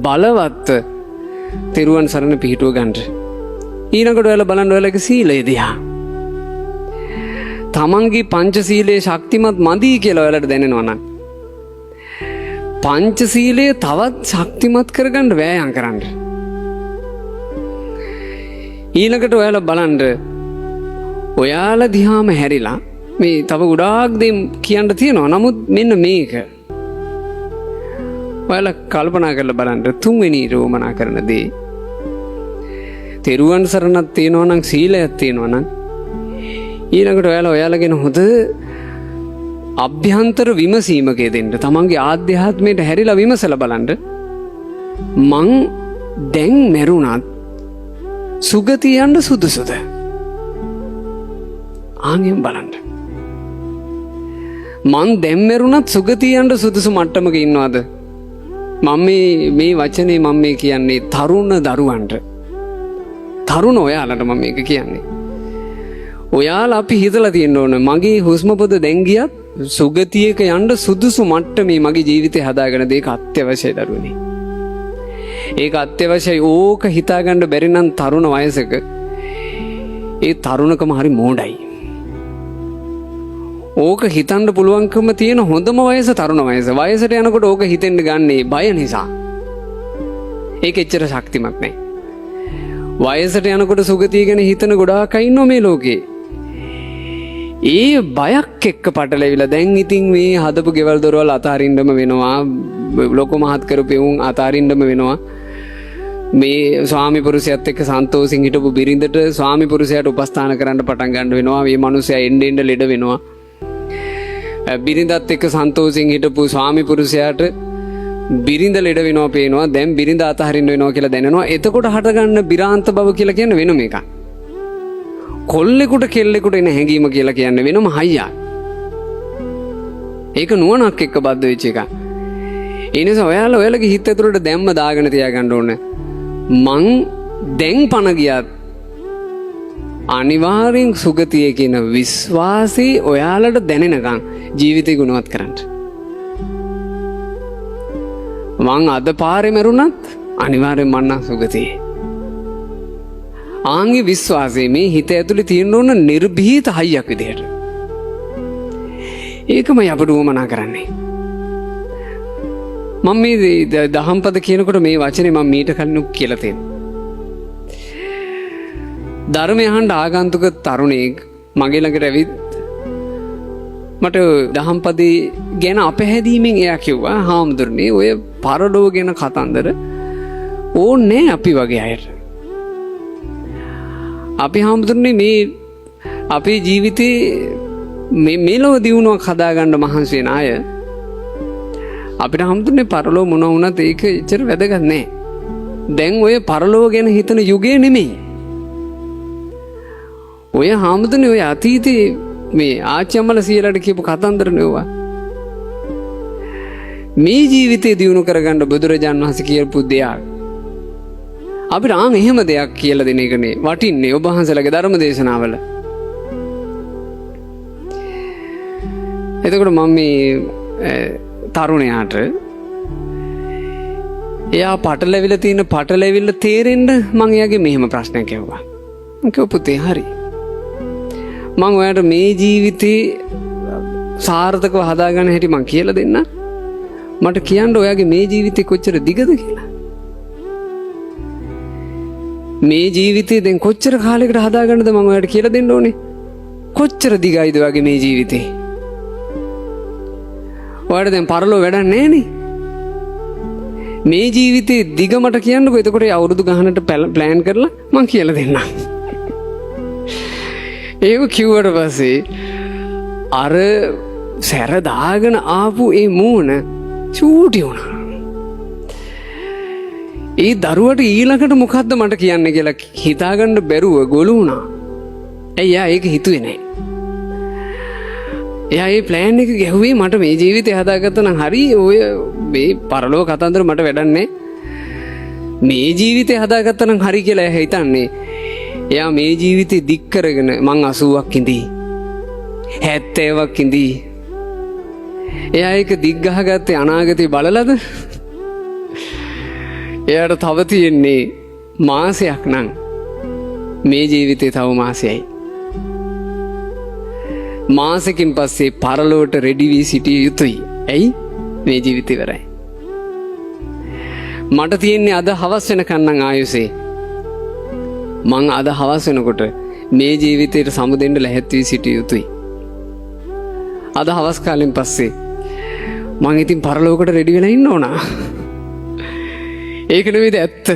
බලවත් තෙරුවන් සරණ පිහිටුව ගන්න. ඊළඟට ඔයාලා බලන්න ඔයාලගේ සීලය දිහා. තමන්ගේ පංචශීලයේ ශක්තිමත් මදි කියලා ඔයාලට දැනෙනවා නම් පංචශීලය තවත් ශක්තිමත් කරගන්න වෑයම් කරන්න. ඊළඟට ඔයාලා බලන්න ඔයාලා දිහාම හැරිලා මේ තව ගොඩාක් දේ කියන්න තියෙනවා. නමුත් මෙන්න මේක ඔයාලා කල්පනා කරලා බලන්න තුන්වෙනි රෝමනා කරන දේ. තෙරුවන් සරණක් තියෙනවා නම් සීලයක් තියෙනවා නම් ඊළඟට ඔයාලගෙන හොඳ අභ්‍යන්තර විමසීමකේ දෙන්න. තමන්ගේ ආධ්‍යාත්මයට හැරිලා විමසලා බලන්න. මං දැන් මැරුණත් සුගතිය යන්න සුදුසුද? ආන්ගෙන් බලන්න. මං දැන් මැරුණත් සුගතිය යන්න සුදුසු මට්ටමක ඉන්නවද? මම මේ වචනේ මම මේ කියන්නේ තරුණ දරුවන්ට. තරුණ ඔයාලට මම මේක කියන්නේ. ඔයාලා අපි හිතලා තියෙන්න ඕන මගේ හුස්ම පොද දැන් ගියත් සුගතියක යන්න සුදුසු මට්ටමේ මගේ ජීවිතේ හදාගෙන දෙක අත්‍යවශ්‍යයි දරුවනේ. ඒක අත්‍යවශ්‍යයි. ඕක හිතාගන්න බැරි නම් තරුණ වයසක ඒ තරුණකම හරි මෝඩයි. ඕක හිතන්න පුළුවන්කම තියෙන හොඳම වයස තරුණ වයස. වයසට යනකොට ඕක හිතෙන්න ගන්නේ බය නිසා. ඒක එච්චර ශක්තිමත් නැහැ. වයසට යනකොට සුගතිය ගැන හිතන ගොඩාක් අය ඉන්නවා මේ ලෝකේ. ඒ බයක් එක්ක පටලැවිලා දැන් ඉතින් මේ හදපු ගෙවල් දොරවල් අතාරින්නම වෙනවා. ලොකු මහත් කරපු උන් අතාරින්නම වෙනවා. මේ ස්වාමි පුරුෂයාත් එක්ක සන්තෝෂින් හිටපු බිරිඳට ස්වාමි පුරුෂයාට උපස්ථාන කරන්න පටන් ගන්න වෙනවා. මේ මිනිස්සයා එන්න ලෙඩ වෙනවා. බිරිඳත් එක්ක සන්තෝෂින් හිටපු ස්වාමි පුරුෂයාට බිරිඳ ලෙඩ වෙනවා පේනවා. දැන් බිරිඳ අතහරින්න වෙනවා කියලා දැනෙනවා. එතකොට හටගන්න බිරාන්ත බව කියලා කියන්නේ වෙනම එකක්. කොල්ලෙකුට කෙල්ලෙකුට එන හැඟීම කියලා කියන්නේ වෙනම හයියක්. ඒක නුවණක් එක්ක බද්ධ වෙච්ච එකක්. ඒ නිසා ඔයාලගේ හිත ඇතුළට දැම්ම දාගෙන තියාගන්න ඕනේ. මං දැන් පණ ගියත් අනිවාර්යෙන් සුගතිය කියන විශ්වාසය ඔයාලට දැනෙනකන් ජීවිතේ ගුණවත් කරන්න. මං අද පාරේ මැරුණත් අනිවාර්යෙන් මන්න සුගතියේ. ආන්ගේ විශ්වාසය මේ හිත ඇතුලේ තියෙන්න ඕන නිර්භීත හයියක් විදිහට. ඒකමයි අපට උවමනා කරන්නේ. මම මේ දහම්පද කියනකොට මේ වචනේ මම මීට කලින් කියලා තියෙනවා. ධර්මය අහන්න ආගන්තුක තරුණයෙක් මගේ ළඟට ඇවිත් මට දහම්පදේ ගැන අපහැදීමෙන් එයා කිව්වා, "හාමුදුරනේ ඔය පරලෝව ගැන කතන්දර ඕනේ අපි වගේ අයට. අපි හාමුදුරනේ මේ අපේ ජීවිතේ මේ මෙලොව දියුණුවක් හදාගන්න මහන්සි වෙන අය අපිට හාමුදුරනේ පරලෝව මොන වුණත් ඒක එච්චර වැදගත් නෑ. දැන් ඔය පරලෝව ගැන හිතන යුගය නෙමෙයි. ඔය හාමුදුරනේ ඔය අතීතේ මේ ආච්චි අම්මලා සීයලාට කියපු කතන්දර නෙවුවා. මේ ජීවිතේ දියුණු කරගන්න බුදුරජාණන් වහන්සේ කියපු දෙයක්. අපිට එහෙම දෙයක් කියලා දෙන එකනේ වටින්නේ ඔබ වහන්සේලාගේ ධර්ම දේශනාවල." එතකොට මම මේ තරුණයාට එයා පටලැවිලා තියෙන පටලැවිල්ල තේරෙන්න මම එයාගේ මෙහෙම ප්‍රශ්නයක් ඇහුවා. මම කිව්වා, "පුතේ හරි. මම ඔයාලට මේ ජීවිතේ සාර්ථකව හදාගන්න හැටි මම කියලා දෙන්න. මට කියන්න ඔයාගේ මේ ජීවිතේ කොච්චර දිගද කියලා. මේ ජීවිතේ දැන් කොච්චර කාලයකට හදාගන්නද මම ඔයාලට කියලා දෙන්න ඕනේ. කොච්චර දිගයිද ඔයාගේ මේ ජීවිතේ? ඔයාලට දැන් පරලෝ වැඩක් නැහැනේ. මේ ජීවිතේ දිග මට කියන්නකෝ. එතකොට අවුරුදු ගානකට ප්ලෑන් කරලා මම කියලා දෙන්නම්." ඒක කිව්වට පස්සේ අර සැර දාගෙන ආපු ඒ මූණ චූටි වුණා. ඒ දරුවට ඊළඟට මොකද්ද මට කියන්නේ කියලා හිතාගන්න බැරුව ගොළු වුණා. එයා ඒක හිතුවේ නැහැ. එයා ඒ ප්ලෑන් එක ගැහුවේ මට මේ ජීවිතය හදාගත්තා නම් හරි, ඔය මේ පරලෝක කතන්දර මට වැඩක් නැහැ. මේ ජීවිතය හදාගත්තා නම් හරි කියලා එයා හිතන්නේ. එයා මේ ජීවිතේ දික් කරගෙන මං 80ක් ඉඳී 70ක් ඉඳී. එයා ඒක දික් ගහගත්තේ අනාගතේ බලලද? එයාට තව තියෙන්නේ මාසයක් නම් මේ ජීවිතේ තව මාසයයි. මාසකින් පස්සේ පරලොවට රෙඩි වී සිටිය යුතුයි. ඇයි? මේ ජීවිතේ ඉවරයි. මට තියෙන්නේ අද හවස් වෙනකන් නම් ආයුසේ. මං අද හවස් වෙනකොට මේ ජීවිතේට සමුදෙන්න ලැහැත් වී සිටිය යුතුයි. අද හවස් කාලෙන් පස්සේ මං ඉතින් පරලොවකට රෙඩි වෙලා ඉන්න ඕන. ඒක නෙවෙයිද ඇත්ත?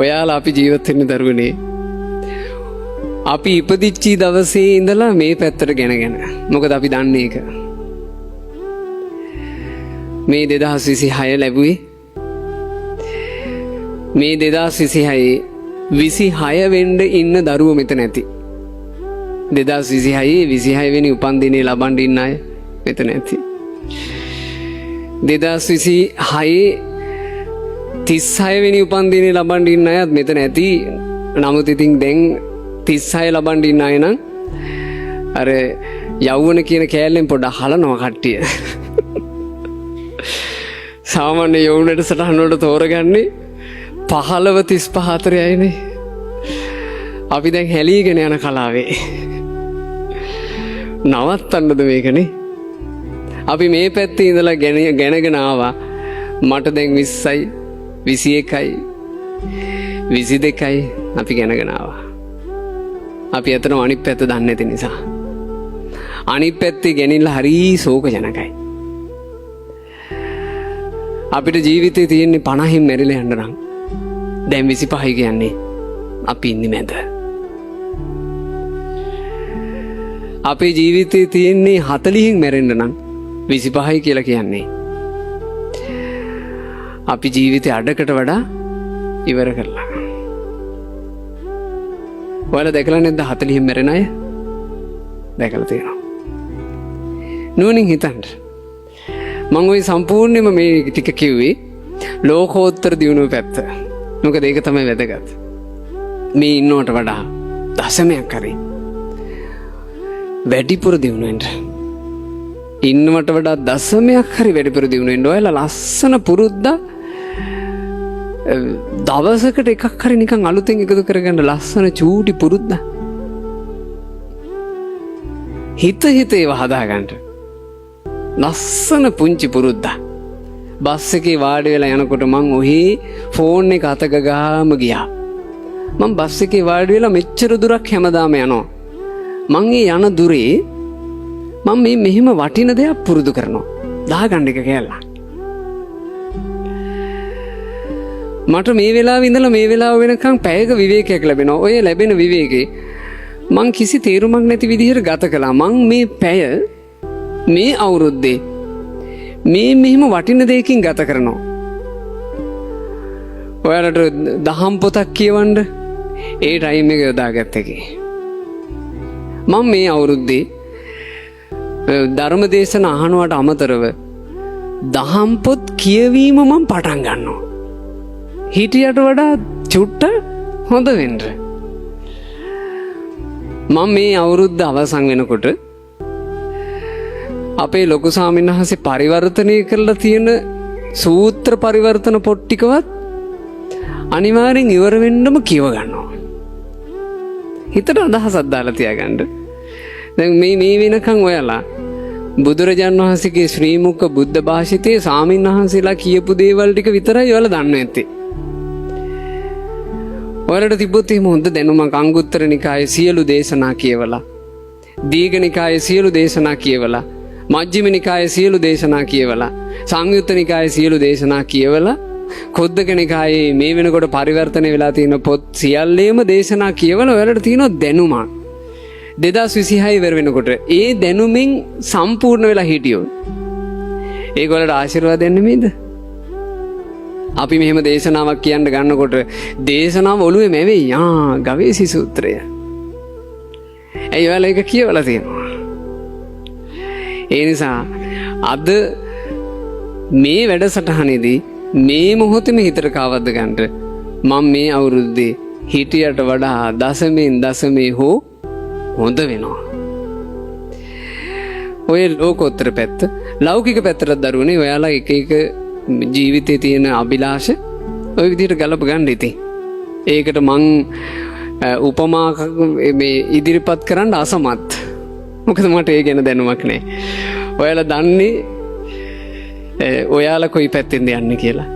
ඔයාලා අපි ජීවත් වෙන්න දරුවනේ. අපි ඉපදිච්චි දවසේ ඉඳලා මේ පැත්තට ගෙනගෙන. මොකද අපි දන්නේ ඒක. මේ 2026 ලැබුවේ මේ 2026 වෙන්න ඉන්න දරුවෝ මෙතන ඇති. 2026 වෙනි උපන්දිනේ ලබන්න ඉන්න අය මෙතන ඇති. 2026 36 වෙනි උපන්දිනේ ලබන්න ඉන්න අයත් මෙතන ඇති. නමුත් ඉතින් දැන් 36 ලබන්න ඉන්න අය නම් අර යෞවන කියන කෑල්ලෙන් පොඩ්ඩක් හලනවා කට්ටිය. සාමාන්‍ය යෞවනට සටහන වලට තෝරගන්නේ 15 35 4යිනේ. අපි දැන් හැලීගෙන යන කලාවේ. නවත්තන්නද මේකනේ? අපි මේ පැත්තේ ඉඳලා ගැනගෙන ආවා. මට දැන් 20යි 21යි 22යි අපි ගැනගෙන ආවා. අපි අතන අනිත් පැත්ත දන්නේ නැති නිසා. අනිත් පැත්තේ ගැනින්න හරි ශෝකජනකයි. අපිට ජීවිතේ තියෙන්නේ 50න් මැරිලා යන්න නම් දැන් 25යි කියන්නේ අපි ඉන්නේ මැද. අපේ ජීවිතේ තියෙන්නේ 40න් මැරෙන්න නම් 25යි කියලා කියන්නේ අපි ජීවිතේ අඩකට වඩා ඉවර කරලා. ඔයාලා දැකලා නැද්ද 40න් මැරෙන අය? දැකලා තියෙනවා. නුවණින් හිතන්න. මම ওই සම්පූර්ණයෙන්ම මේ ටික කිව්වේ ලෝකෝත්තර දියුණුව පැත්ත. මොකද ඒක තමයි වැදගත්. මේ ඉන්නවට වඩා දශමයක් හරි වැඩිපුර දියුණු වෙන්න. ඉන්නවට වඩා දශමයක් හරි වැඩිපුර දියුණු වෙන්න. ඔයාලා ලස්සන පුරුද්ද දවසකට එකක් හරි නිකන් අලුතෙන් එකතු කරගන්න ලස්සන චූටි පුරුද්ද. හිත ඒව හදාගන්න. ලස්සන පුංචි පුරුද්ද. බස් එකේ වාඩි වෙලා යනකොට මං ඔහේ ෆෝන් එක අතක ගාම ගියා. මං බස් එකේ වාඩි වෙලා මෙච්චර දුරක් හැමදාම යනවා. මං ඒ යන දුරේ මම මේ මෙහෙම වටින දෙයක් පුරුදු කරනවා. දාගන්න එක කියලා. මට මේ වෙලාවේ ඉඳලා මේ වෙලාව වෙනකන් පැයක විවේකයක් ලැබෙනවා. ඔය ලැබෙන විවේකේ මං කිසි තීරුමක් නැති විදිහට ගත කළා. මං මේ පැය මේ අවුරුද්දේ මේ මෙහෙම වටින දෙයකින් ගත කරනවා. ඔයාලට දහම් පොතක් කියවන්න ඒ ටයිම් එක යොදාගත්ත එකේ. මම මේ අවුරුද්දේ ධර්ම දේශන අහනවට අමතරව දහම් පොත් කියවීම මම පටන් ගන්නවා. හිටියට වඩා චුට්ට හොඳ වෙන්න. මම මේ අවුරුද්ද අවසන් වෙනකොට අපේ ලොකු ස්වාමීන් වහන්සේ පරිවර්තනය කරලා තියෙන සූත්‍ර පරිවර්තන පොත් ටිකවත් අනිවාර්යෙන් ඉවර වෙන්නම කියව ගන්නවා. හිතට අදහසක් දාලා තියාගන්න. දැන් මේ වෙනකන් ඔයාලා බුදුරජාණන් වහන්සේගේ ශ්‍රී මුඛ බුද්ධ භාෂිතේ ස්වාමීන් වහන්සේලා කියපු දේවල් ටික විතරයි ඔයාලා දන්නේ නැත්තේ. ඔයාලට තිබ්බොත් එහෙම හොඳ දැනුමක් අංගුත්තර නිකායේ සියලු දේශනා කියවලා, දීඝ නිකායේ සියලු දේශනා කියවලා, මජ්ක්‍ධිම නිකායේ සියලු දේශනා කියවලා, සංයුත්ත නිකායේ සියලු දේශනා කියවලා, කොද්දක නිකායේ මේ වෙනකොට පරිවර්තනය වෙලා තියෙන පොත් සියල්ලේම දේශනා කියවලා ඔයාලට තියෙන දැනුමක් 2026 ඉවර වෙනකොට ඒ දැනුමින් සම්පූර්ණ වෙලා හිටියොත් ඒගොල්ලන්ට ආශිර්වාදයක් නෙමෙයිද? අපි මෙහෙම දේශනාවක් කියන්න ගන්නකොට දේශනාව ඔළුවේ මැවෙයි. ගවේෂි සූත්‍රය. ඒ ඔයාලා ඒක කියවලා තියෙනවා. ඒ නිසා අද මේ වැඩසටහනේදී මේ මොහොතේම හිතට කාවද්ද ගන්නට මම මේ අවුරුද්දේ හිටියට වඩා දශමෙන් හෝ හොඳ වෙනවා. ඔය ලෝකෝත්තර පැත්ත, ලෞකික පැත්තට දරුවනේ ඔයාලා එක ජීවිතයේ තියෙන අභිලාෂ ওই විදිහට ගලප ගන්න ඉතින්. ඒකට මං උපමා මේ ඉදිරිපත් කරන්න අසමත්. මොකද මට ඒ ගැන දැනුමක් නැහැ. ඔයාලා දන්නේ ඔයාලා කොයි පැත්තෙන්ද යන්නේ කියලා.